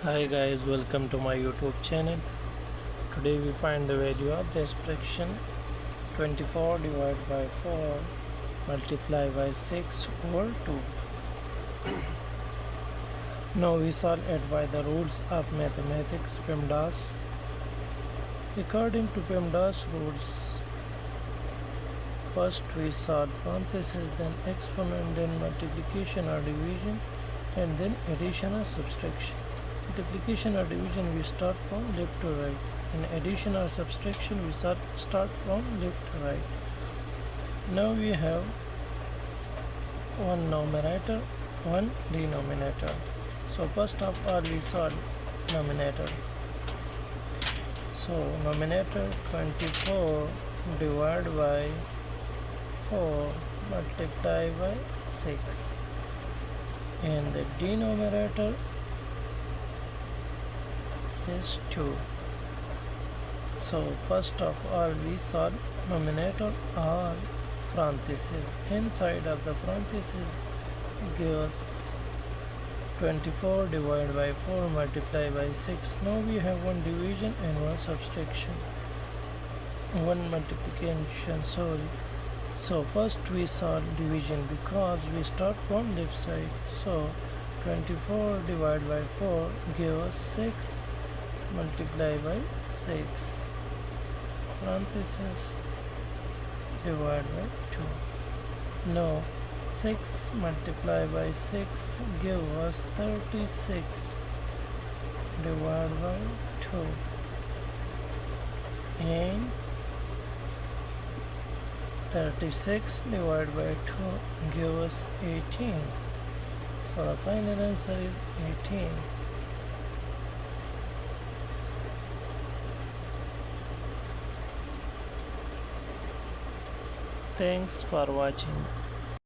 Hi guys, welcome to my YouTube channel. Today we find the value of this fraction 24 divided by 4 multiplied by 6 over 2. Now we solve it by the rules of mathematics PEMDAS. According to PEMDAS rules, first we solve parentheses, then exponent, then multiplication or division, and then addition or subtraction. Multiplication or division we start from left to right. In addition or subtraction we start from left to right. Now we have one numerator, one denominator. So first of all we solve numerator. So numerator 24 divided by 4 multiplied by 6, and the denominator is 2. So first of all we solve numerator or parentheses. Inside of the parentheses gives 24 divided by 4 multiplied by 6. Now we have one division and one subtraction, one multiplication, sorry. So first we solve division because we start from left side. So 24 divided by 4 gives us 6 multiplied by 6, parentheses, divided by 2. Now 6 multiplied by 6 give us 36 divided by 2, and 36 divided by 2 give us 18. So the final answer is 18. Thanks for watching.